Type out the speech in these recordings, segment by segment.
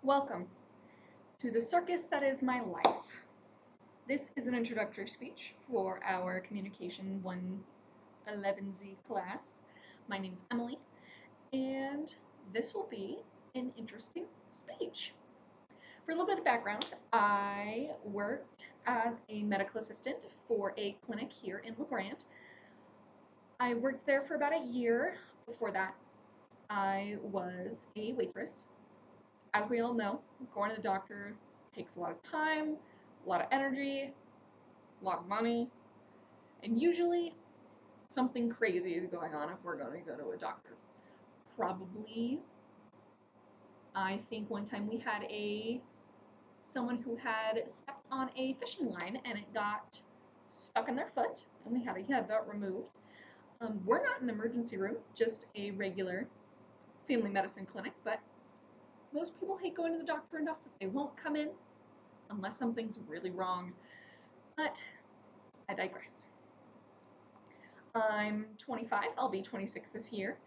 Welcome to the circus that is my life. This is an introductory speech for our Communication 111Z class. My name is Emily, and this will be an interesting speech. For a little bit of background, I worked as a medical assistant for a clinic here in LeGrand. I worked there for about a year. Before that, I was a waitress. As we all know, going to the doctor takes a lot of time, a lot of energy, a lot of money, and usually something crazy is going on if we're going to go to a doctor. Probably, I think one time we had someone who had stepped on a fishing line and it got stuck in their foot, and we had to have that removed. We're not an emergency room, just a regular family medicine clinic, but most people hate going to the doctor enough that they won't come in unless something's really wrong. But I digress. I'm 25, I'll be 26 this year,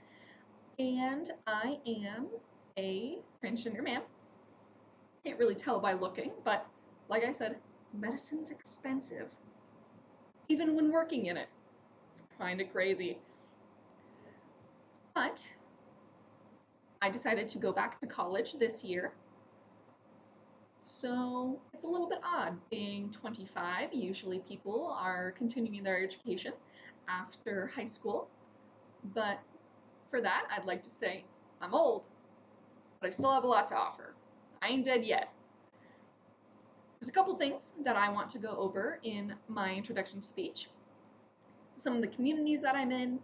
and I am a transgender man. Can't really tell by looking, but like I said, medicine's expensive. Even when working in it. It's kind of crazy. But I decided to go back to college this year. So it's a little bit odd being 25. Usually people are continuing their education after high school. But for that, I'd like to say I'm old, but I still have a lot to offer. I ain't dead yet. There's a couple things that I want to go over in my introduction speech. Some of the communities that I'm in,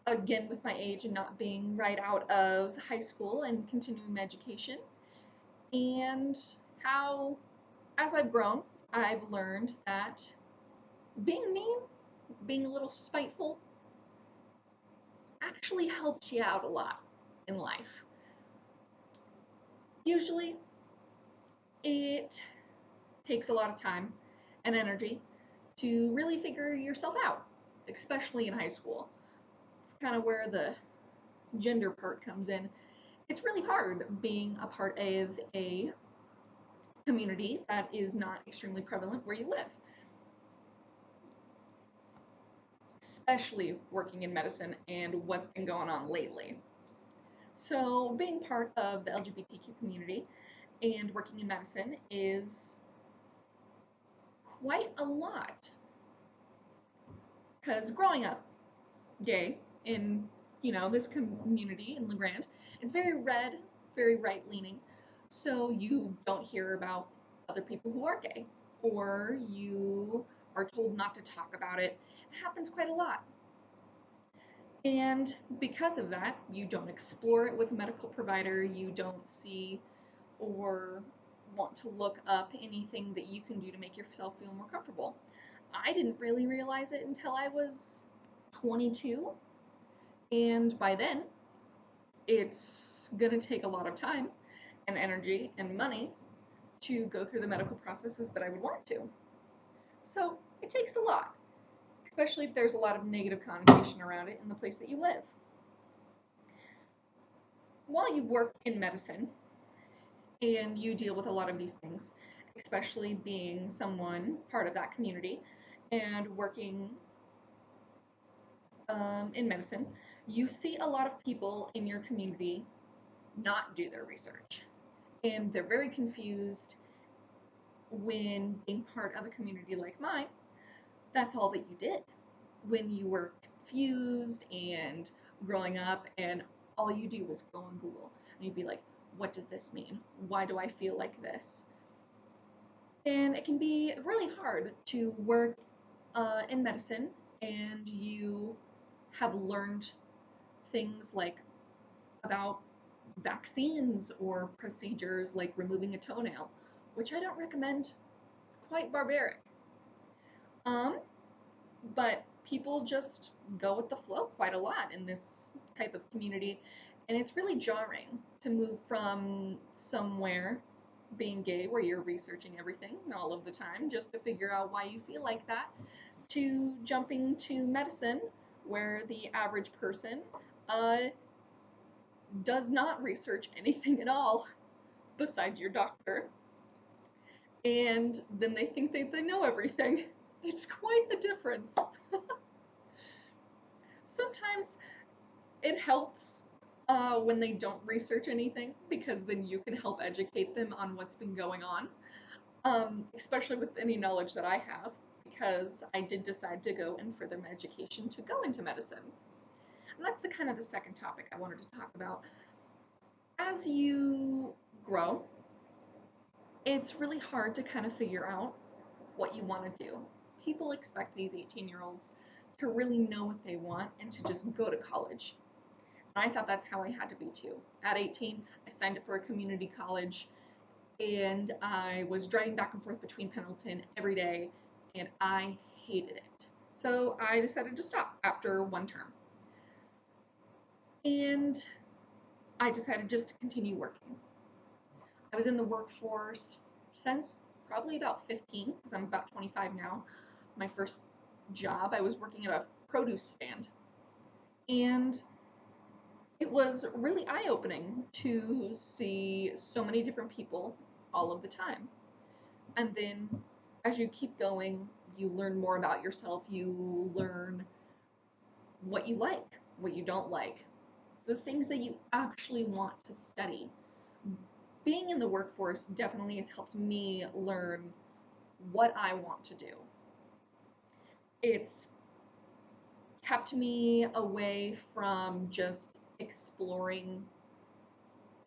again with my age and not being right out of high school and continuing my education, and how, as I've grown, I've learned that being mean, being a little spiteful, actually helps you out a lot in life. Usually, it takes a lot of time and energy to really figure yourself out, especially in high school. It's kind of where the gender part comes in. It's really hard being a part of a community that is not extremely prevalent where you live, especially working in medicine and what's been going on lately. So being part of the LGBTQ community and working in medicine is quite a lot. Because growing up gay in, this community in LeGrand, it's very red, very right-leaning. So you don't hear about other people who are gay, or you are told not to talk about it. It happens quite a lot. And because of that, you don't explore it with a medical provider, you don't see or want to look up anything that you can do to make yourself feel more comfortable. I didn't really realize it until I was 22, and by then, it's gonna take a lot of time and energy and money to go through the medical processes that I would want to. So it takes a lot, especially if there's a lot of negative connotation around it in the place that you live. While you work in medicine and you deal with a lot of these things, especially being someone part of that community and working in medicine, you see a lot of people in your community not do their research. And they're very confused when being part of a community like mine, that's all that you did. When you were confused and growing up and all you do was go on Google and you'd be like, what does this mean? Why do I feel like this? And it can be really hard to work in medicine and you have learned things like about vaccines or procedures like removing a toenail, which I don't recommend. It's quite barbaric. But people just go with the flow quite a lot in this type of community, and it's really jarring to move from somewhere being gay where you're researching everything all of the time just to figure out why you feel like that, to jumping to medicine where the average person does not research anything at all besides your doctor, and then they think they know everything. It's quite the difference. Sometimes it helps when they don't research anything, because then you can help educate them on what's been going on, especially with any knowledge that I have, because I did decide to go and further my education to go into medicine. And that's the kind of the second topic I wanted to talk about. As you grow, it's really hard to kind of figure out what you want to do. People expect these 18-year-olds to really know what they want and to just go to college. And I thought that's how I had to be too. At 18, I signed up for a community college, and I was driving back and forth between Pendleton every day, and I hated it. So I decided to stop after one term. And I decided just to continue working. I was in the workforce since probably about 15, because I'm about 25 now. My first job, I was working at a produce stand. And it was really eye-opening to see so many different people all of the time. And then as you keep going, you learn more about yourself. You learn what you like, what you don't like, the things that you actually want to study. Being in the workforce definitely has helped me learn what I want to do. It's kept me away from just exploring,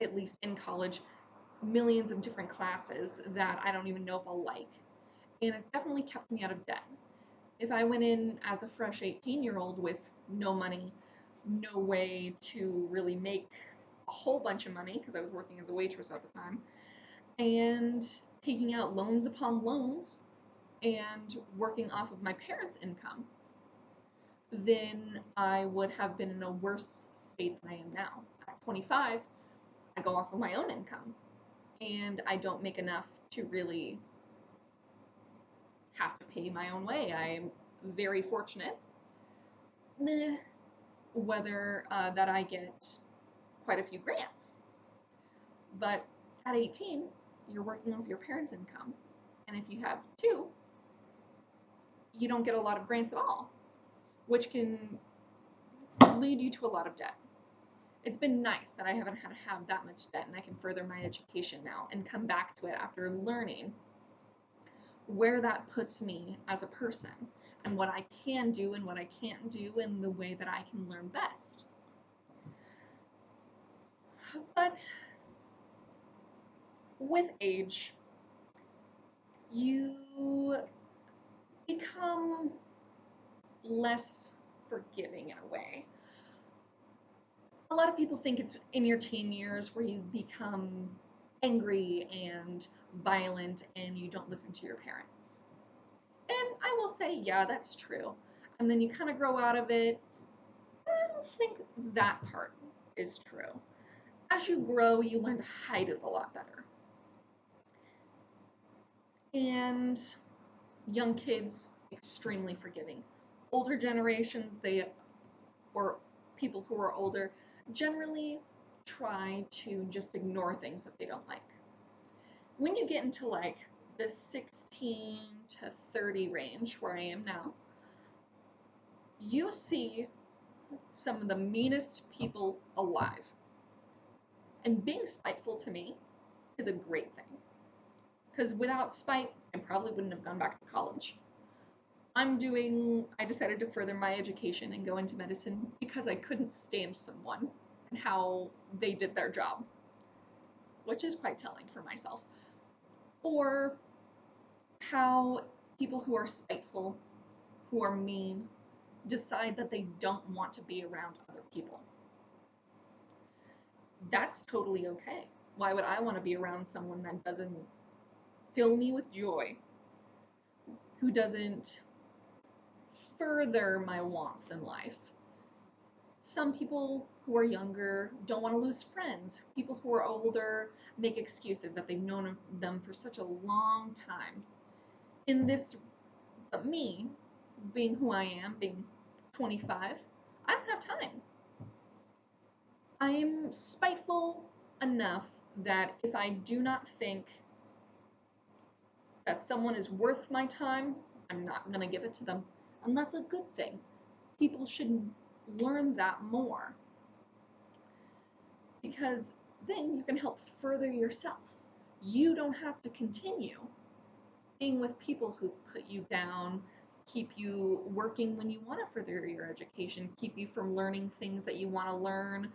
at least in college, millions of different classes that I don't even know if I'll like. And it's definitely kept me out of debt. If I went in as a fresh 18-year-old with no money, no way to really make a whole bunch of money, because I was working as a waitress at the time, and taking out loans upon loans and working off of my parents' income, then I would have been in a worse state than I am now. At 25, I go off of my own income, and I don't make enough to really have to pay my own way. I'm very fortunate, whether that I get quite a few grants. But at 18, you're working off your parents' income, and if you have two, you don't get a lot of grants at all, which can lead you to a lot of debt. It's been nice that I haven't had to have that much debt, and I can further my education now and come back to it after learning where that puts me as a person, and what I can do and what I can't do, and the way that I can learn best. But with age, you become less forgiving in a way. A lot of people think it's in your teen years where you become angry and violent and you don't listen to your parents. And I will say, yeah, that's true. And then you kind of grow out of it. I don't think that part is true. As you grow, you learn to hide it a lot better. And young kids, extremely forgiving. Older generations, or people who are older, generally try to just ignore things that they don't like. When you get into like the 16 to 30 range, where I am now, you see some of the meanest people alive. And being spiteful to me is a great thing. Because without spite, I probably wouldn't have gone back to college. I decided to further my education and go into medicine because I couldn't stand someone and how they did their job, which is quite telling for myself. Or how people who are spiteful, who are mean, decide that they don't want to be around other people. That's totally okay. Why would I want to be around someone that doesn't fill me with joy, who doesn't further my wants in life? Some people who are younger don't want to lose friends. People who are older make excuses that they've known them for such a long time. In this, me, being who I am, being 25, I don't have time. I'm spiteful enough that if I do not think that someone is worth my time, I'm not going to give it to them. And that's a good thing. People should learn that more because then you can help further yourself. You don't have to continue being with people who put you down, keep you working when you want to further your education, keep you from learning things that you want to learn,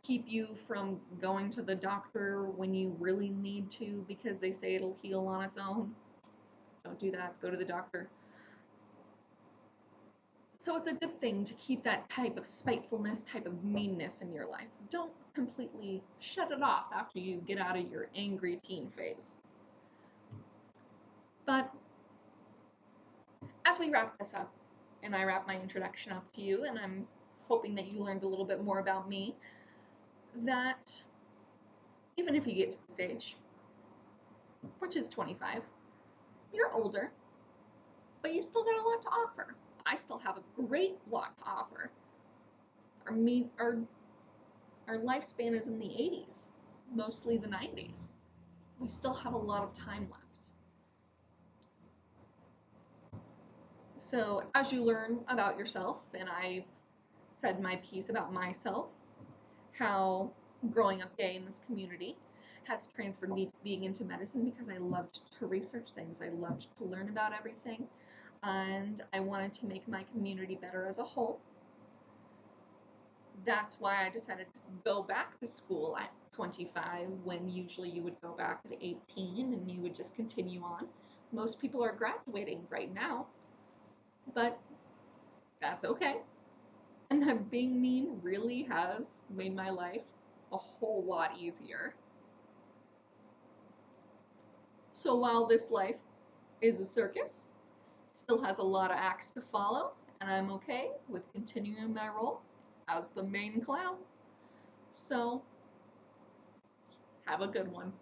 keep you from going to the doctor when you really need to because they say it'll heal on its own. Don't do that. Go to the doctor. So it's a good thing to keep that type of spitefulness, type of meanness in your life. Don't completely shut it off after you get out of your angry teen phase. But as we wrap this up, and I wrap my introduction up to you, and I'm hoping that you learned a little bit more about me, that even if you get to this age, which is 25, you're older, but you still got a lot to offer. I still have a great lot to offer. Our lifespan is in the 80s, mostly the 90s. We still have a lot of time left. So as you learn about yourself, and I've said my piece about myself, how growing up gay in this community has transferred me being into medicine because I loved to research things. I loved to learn about everything, and I wanted to make my community better as a whole. That's why I decided to go back to school at 25 when usually you would go back at 18 and you would just continue on. Most people are graduating right now, but that's okay. And that being mean really has made my life a whole lot easier. So while this life is a circus, it still has a lot of acts to follow, and I'm okay with continuing my role as the main clown. So have a good one.